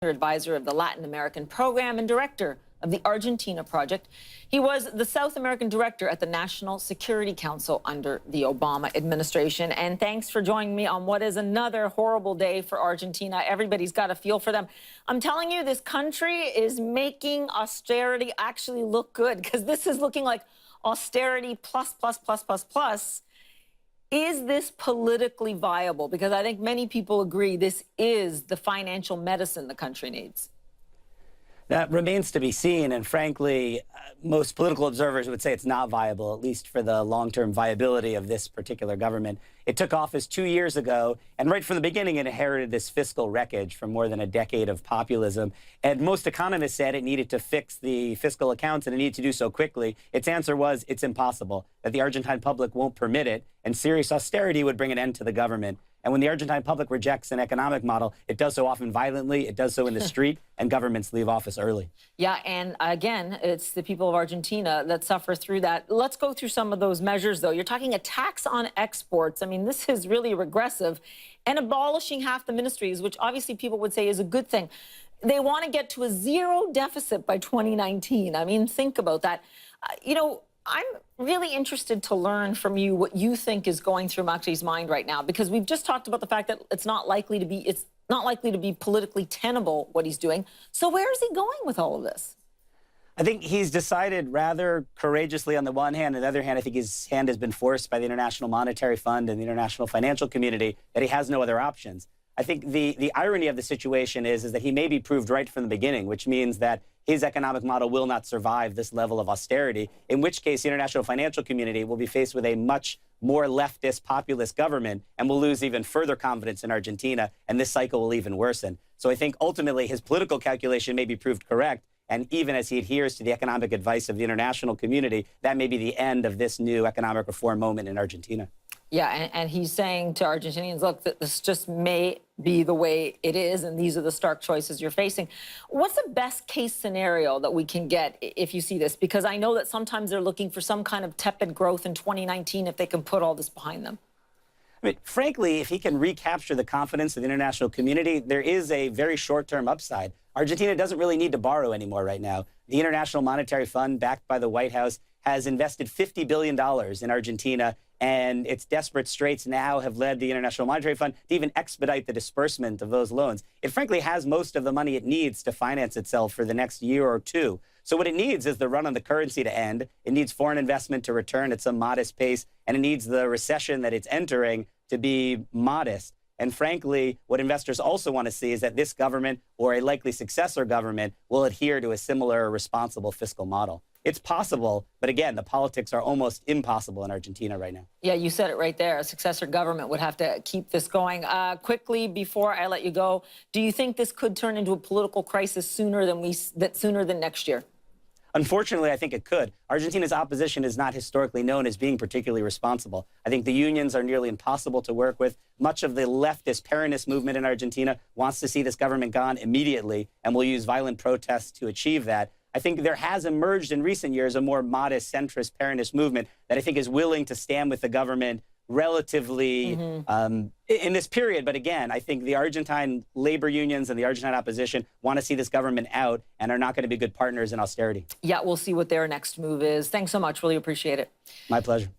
advisor of the Latin American program and director of the Argentina project. He was the South American director at the National Security Council under the Obama administration. And thanks for joining me on what is another horrible day for Argentina. Everybody's got a feel for them. I'm telling you, this country is making austerity actually look good, because this is looking like austerity plus, plus, plus, plus, plus. Is this politically viable? Because I think many people agree this is the financial medicine the country needs. That remains to be seen, and frankly, most political observers would say it's not viable, at least for the long-term viability of this particular government. It took office 2 years ago, and right from the beginning it inherited this fiscal wreckage from more than a decade of populism. And most economists said it needed to fix the fiscal accounts, and it needed to do so quickly. Its answer was it's impossible, that the Argentine public won't permit it, and serious austerity would bring an end to the government. And when the Argentine public rejects an economic model, it does so often violently, it does so in the street, and governments leave office early. Yeah, and again, it's the people of Argentina that suffer through that. Let's go through some of those measures, though. You're talking a tax on exports. I mean, this is really regressive. And abolishing half the ministries, which obviously people would say is a good thing. They want to get to a zero deficit by 2019. I mean, think about that. I'm really interested to learn from you what you think is going through Macri's mind right now, because we've just talked about the fact that it's not likely to be politically tenable what he's doing. So where is he going with all of this? I think he's decided rather courageously on the one hand. On the other hand, I think his hand has been forced by the International Monetary Fund and the international financial community that he has no other options. I think the irony of the situation is that he may be proved right from the beginning, which means that his economic model will not survive this level of austerity, in which case the international financial community will be faced with a much more leftist populist government and will lose even further confidence in Argentina, and this cycle will even worsen. So I think ultimately his political calculation may be proved correct, and even as he adheres to the economic advice of the international community, that may be the end of this new economic reform moment in Argentina. Yeah, and he's saying to Argentinians, look, that this just may be the way it is, and these are the stark choices you're facing. What's the best case scenario that we can get if you see this? Because I know that sometimes they're looking for some kind of tepid growth in 2019 if they can put all this behind them. I mean, frankly, if he can recapture the confidence of the international community, there is a very short-term upside. Argentina doesn't really need to borrow anymore right now. The International Monetary Fund, backed by the White House, has invested $50 billion in Argentina, and its desperate straits now have led the International Monetary Fund to even expedite the disbursement of those loans. It frankly has most of the money it needs to finance itself for the next year or two. So what it needs is the run on the currency to end. It needs foreign investment to return at some modest pace, and it needs the recession that it's entering to be modest. And frankly, what investors also want to see is that this government or a likely successor government will adhere to a similar responsible fiscal model. It's possible, but again, the politics are almost impossible in Argentina right now. Yeah, you said it right there. A successor government would have to keep this going. Quickly, before I let you go, do you think this could turn into a political crisis sooner than next year? Unfortunately, I think it could. Argentina's opposition is not historically known as being particularly responsible. I think the unions are nearly impossible to work with. Much of the leftist Peronist movement in Argentina wants to see this government gone immediately and will use violent protests to achieve that. I think there has emerged in recent years a more modest centrist Peronist movement that I think is willing to stand with the government relatively in this period. But again, I think the Argentine labor unions and the Argentine opposition want to see this government out and are not going to be good partners in austerity. Yeah, we'll see what their next move is. Thanks so much. Really appreciate it. My pleasure.